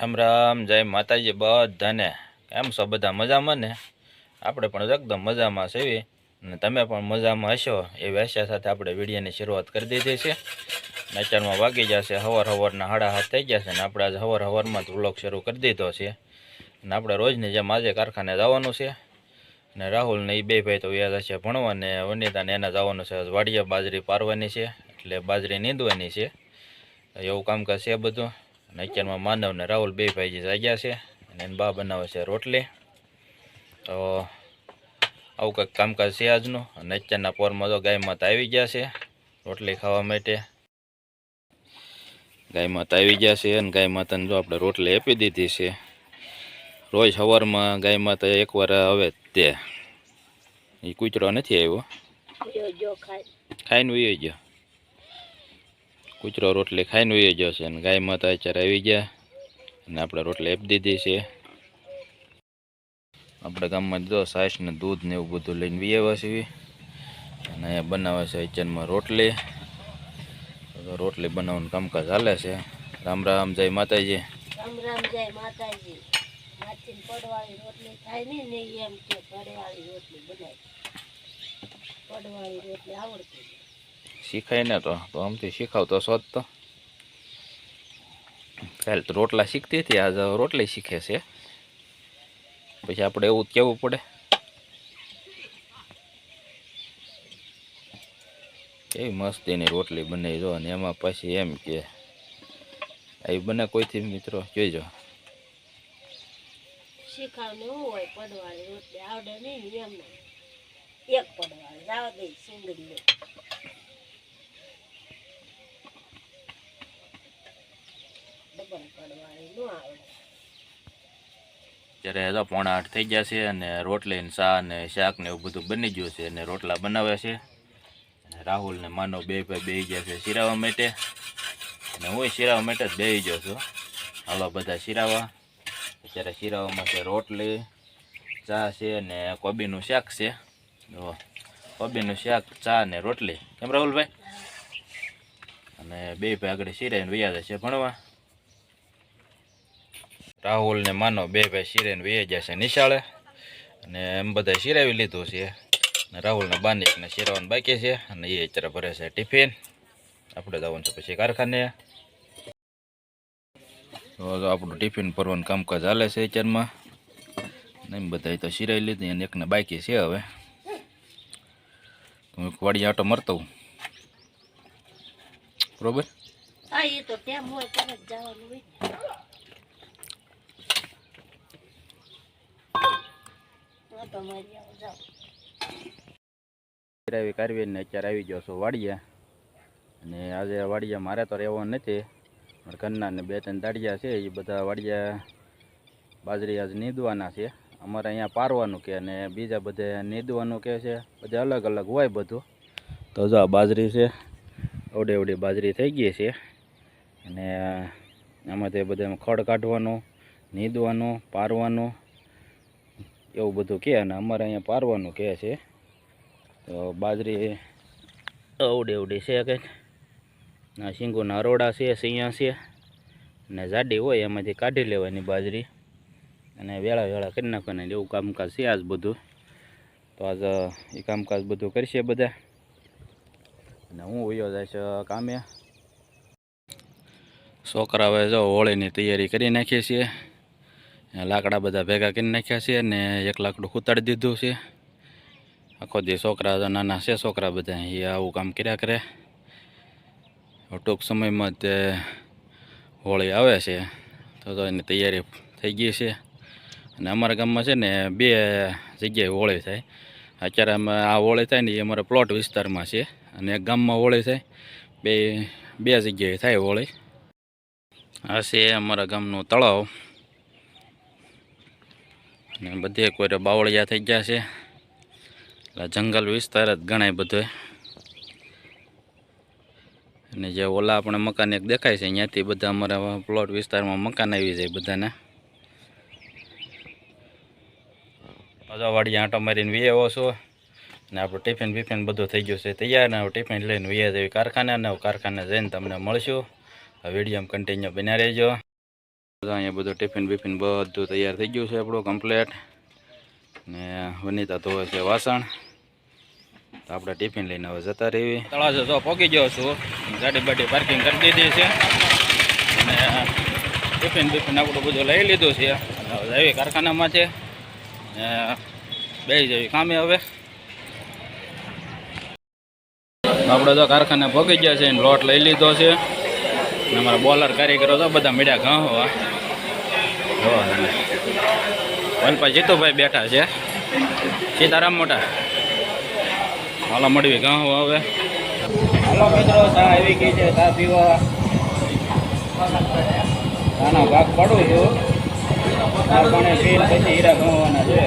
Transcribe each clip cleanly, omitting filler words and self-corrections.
રામ રામ, જય માતાજી બધાને. કેમ છો બધા? મજામાં ને? આપણે પણ એકદમ મજામાં છીએ અને તમે પણ મજામાં હશો એવી આશા સાથે આપણે વિડીયોની શરૂઆત કરી દીધી છે. અત્યારમાં વાગી જશે સવારના 7:30 થઈ ગયા છે ને આપણે આજે સવારમાં જ વ્લોગ શરૂ કરી દીધો છે. અને આપણે રોજની જેમ આજે કારખાને જવાનું છે ને રાહુલ ને એ બે ભાઈ તો વ્યાજ હશે ભણવા ને વનિતાને એને જવાનું છે. વાડીએ બાજરી પારવાની છે એટલે બાજરી નીંદવાની છે, એવું કામકાજ છે બધું. અને અત્યારમાં માનવ ને રાહુલ બે ભાઈ જાગ્યા છે અને એને બા બનાવે છે રોટલી. તો આવું કંઈક કામકાજ છે આજનું. અને અત્યારના પોરમાં તો ગાય માતા આવી ગયા છે રોટલી ખાવા માટે. ગાય માતા આવી ગયા છે અને ગાય માતાને જો આપણે રોટલી આપી દીધી છે. રોજ સવારમાં ગાય માતા એકવાર આવે તે એ કૂતરો નથી આવ્યો, ખાઈને વયો ગયો. કૂતરો રોટલી ખાઈને વયો ગયો છે અને ગાય માતા અત્યારે આવી ગયા અને આપણે રોટલી આપી દીધી છે. આપણે ગામમાં જો છાશ ને દૂધ ને એવું બધું લઈને વી આવ્યા છીએ અને અહીંયા બનાવે છે કિચનમાં રોટલી. રોટલી બનાવવાનું કામકાજ ચાલે છે. રામ રામ, જય માતાજી. રામ રામ, જય માતાજી. માછી પડવાળી રોટલી થાય ને એમ કે પડવાળી રોટલી બનાવી. પડવાળી રોટલી આવડતી શીખાય ને તો આમથી શીખાવતો શોધ તો કાલ તો રોટલા શીખતી હતી, આજ રોટલી શીખે છે. પછી આપણે એવું કેવું પડે. કેવી મસ્તીની રોટલી બનાવી જો અને એમાં પછી એમ કે આવી બને કોઈથી મિત્રો જોઈજો. શીખાવને એવું હોય પડવાળી રોટલી આવડે નહીં એમ એક પડવાળી જવા દે સિંગડી ડબલ પડવાળી ન આવડે. ત્યારે તો 7:45 થઈ ગયા છે અને રોટલી ને ચા ને શાક ને એવું બધું બની ગયું છે અને રોટલા બનાવે છે. અને રાહુલ ને માનવ બે ભાઈ બેસી ગયા છે શીરાવા માટે અને હું શીરાવા માટે જ બેસી ગયો છું. હાલો બધા શીરાવા. અત્યારે શીરાવામાં છે રોટલી, ચા છે અને કોબીનું શાક છે. જો કોબીનું શાક, ચા ને રોટલી. કેમ રાહુલભાઈ? અને બે ભાઈ આગળ શીરાઈને વૈયા છે ભણવા. રાહુલ ને માનો બે ભાઈ શીરાઈને વૈયા ગયા છે નિશાળે અને એમ બધા શીરાવી લીધું છે. અને રાહુલ ને બાનિકને શીરાવાનું બાકી છે અને એ અત્યારે ભરે છે ટિફિન. આપણે જવાનું છે પછી કારખાને. તો આપણું ટિફિન ભરવાનું કામકાજ ચાલે છે અત્યારમાં. એમ બધા તો શીરાઈ લીધી અને એકને બાકી છે. હવે હું વાડી આટો મરતો હું, બરોબર? હા, એ તો ટેમ હોય ત્યારે જ જવાનું હોય. કારવીને અત્યારે આવી ગયો છું વાડિયા. અને આજે વાડિયા મારે તો રહેવાનું નથી. ઘરના ને 2-3 દાડિયા છે એ બધા વાડિયા બાજરી આજ નીંદવાના છે. અમારે અહીંયા પારવાનું કે અને બીજા બધે નીંદવાનું કે છે. બધે અલગ અલગ હોય બધું. તો જો આ બાજરી છે, અવડી બાજરી થઈ ગઈ છે અને આમાંથી બધા ખડ કાઢવાનું, નીંદવાનું, પારવાનું એવું બધું કહે. અને અમારે અહીંયા પારવાનું કહે છે. તો બાજરી અવડી છે કંઈક. આ શીંગોના અરોડા છે, સિંયા છે અને જાડી હોય એમાંથી કાઢી લેવાની બાજરી અને વેળા કરી નાખવાના. એવું કામકાજ છે આજ બધું. તો આજ એ કામકાજ બધું કરશે બધા. અને હું વયો જઈશ કામે. છોકરાઓએ જો હોળીની તૈયારી કરી નાખી છે. લાકડા બધા ભેગા કરી નાખ્યા છે અને એક લાકડું ખૂતાડી દીધું છે. આખો દી છોકરા નાના છે, છોકરા બધા એ આવું કામ કર્યા કરે. ટૂંક સમયમાં તે હોળી આવે છે તો એની તૈયારી થઈ ગઈ છે. અને અમારા ગામમાં છે ને 2 જગ્યાએ હોળી થાય. અત્યારે અમે આ હોળી થાય ને એ અમારા પ્લોટ વિસ્તારમાં છે અને એક ગામમાં હોળી થાય. બે જગ્યાએ થાય હોળી. આ છે અમારા ગામનું તળાવ અને બધે કોઈ બાવળિયા થઈ ગયા છે. જંગલ વિસ્તાર જ ગણાય બધો. અને જે ઓલા આપણે મકાન એક દેખાય છે ત્યાંથી બધા અમારા પ્લોટ વિસ્તારમાં મકાન આવી જાય બધાને. વાડી આંટો મારીને વી આવ્યો છું ને આપણું ટિફિન બિફિન બધું થઈ ગયું છે તૈયાર. ને ટિફિન લઈને વી જઈએ કારખાને. અને કારખાને જઈને તમને મળશું. આ વિડીયોમાં કન્ટિન્યુ બન્યા રહેજો. અહીંયા બધું ટિફિન બિફિન બધું તૈયાર થઈ ગયું છે આપણું કમ્પ્લેટ. ને વનિતા ધોવે છે વાસણ. તો આપણે ટિફિન લઈને હવે જતા રહીએ. તળાજો તો પહોંચી ગયો છું, ગાડી બાડી પાર્કિંગ કરી દીધી છે અને ટિફિન બિફિન આપણું બધું લઈ લીધું છે. હવે જઈએ કારખાનામાં છે ને બેસી જઈએ કામે. હવે આપણે તો કારખાને પહોંચી ગયા છે, લોટ લઈ લીધો છે. અમારા બોલર કારીગરો તો બધા મીડિયા ઘઉં હોવા વનપા જીતુભાઈ બેઠા છે, સીતારામ મોટા. હાલો મળવી ઘઉં હવે. હાલો મિત્રો, ચા આવી ગઈ છે, ચા પીવા. ચાનો ભાગ પડું છું, ચા પાણી પી પછી હીરા ઘઉંવાના છે.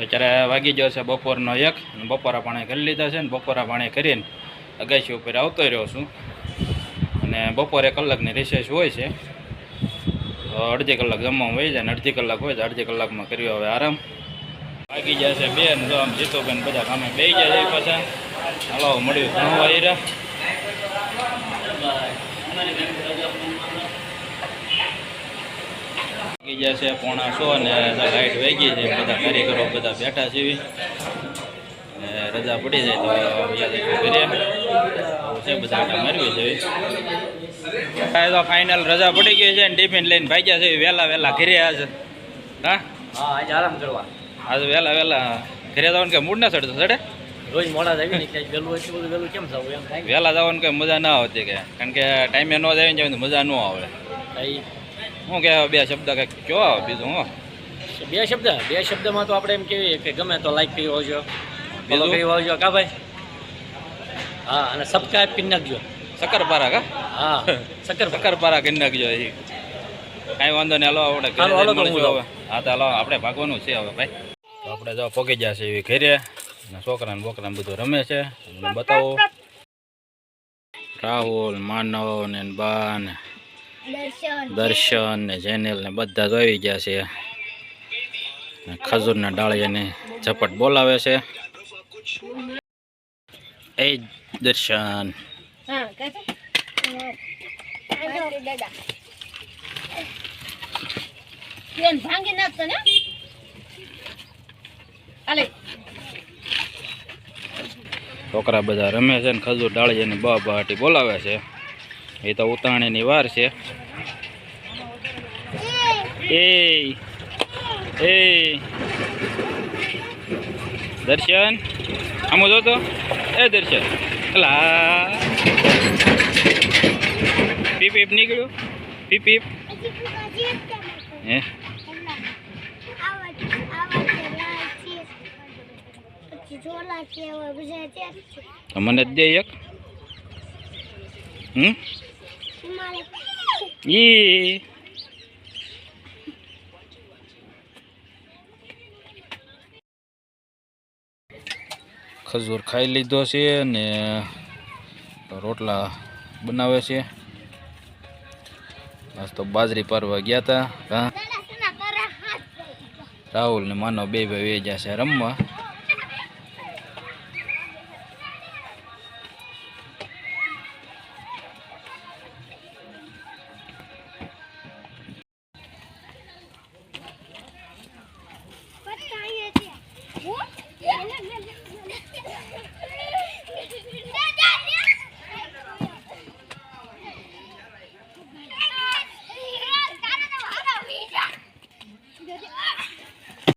અત્યારે વાગી ગયો છે બપોરનો 1 અને બપોરા પાણી કરી લીધા છે ને બપોરા પાણી કરીને અગાશી ઉપર આવતો રહ્યો છું. અને બપોરે કલાકની રિસેસ હોય છે, તો અડધી કલાક જમવામાં વહી જાય ને અડધી કલાક હોય તો અડધી કલાકમાં કર્યો હવે આરામ. વાગી જાય છે 2 ને આમ જીતુભાઈ બધા કામે બેસી જાય છે પાછા. હાલો મળ્યું ઘણું હીરા. વાગી જાય છે 9:45 ને લાઇટ વહી ગઈ છે. બધા કારીગરો બધા બેઠા છે ને રજા પડી જાય તો યાદ કરીએ છે બધા મારવી જોઈએ. તો ફાઇનલ રજા પડી ગઈ છે ને ટિફિન લઈને ભાગ્યા છે વહેલા ઘરે. આજ આજે આરામ કરવા. આજે વહેલા ઘરે જવાનું કે મૂડ ના ચડતો ચડે. રોજ મોડા જાય ને ક્યાંક વહેલું એટલું બધું વહેલું કેમ થવું એમ થાય. વહેલા જવાનું કંઈ મજા ના આવતી કે, કારણ કે ટાઈમે ન જાય ને તો મજા ન આવે. શું કે 2 શબ્દ કંઈક કયો આવે બીજું? હું 2 શબ્દમાં તો આપણે એમ કહીએ કે ગમે તો લાઈક કરી આવજો, બીજું કરી આવજો કા ભાઈ. હા, અને સબસ્ક્રાઈબ કરી નાખજો. શક્કરપારા કા? હા, શક્કરપારા કરી નાખજો. કાંઈ વાંધો નહીં. હાલો આપણે ઘરે જઈને મળીશું હવે. હા તો હાલો આપણે ભાગવાનું છે હવે ભાઈ. તો આપણે જો પહોંચી ગયા છે એવી ઘરે ને છોકરાને બોકરાને બધું રમે છે. તમને બતાવો. રાહુલ, માનવ ને બા ને દર્શન ને જેનેલ ને બધા જ આવી ગયા છે. ખજૂરના ડાળિયાને ઝપટ બોલાવે છે. એ દર્શન ભાંગી નાખતો ને. છોકરા બધા રમે છે ને ખજૂર ડાળિયાને બહાટી બોલાવે છે. એ તો ઉતાણીની વાર છે. એ દર્શન આમ જોતો. એ દર્શન એલા પીપ નીકળ્યું. પીપ હે મને દે એક. ઈ ખજૂર ખાઈ લીધો છે ને રોટલા બનાવે છે. આજ તો બાજરી પારવા ગયા હતા. રાહુલ ને માનવ બે ભાઈ ગયા છે રમવા.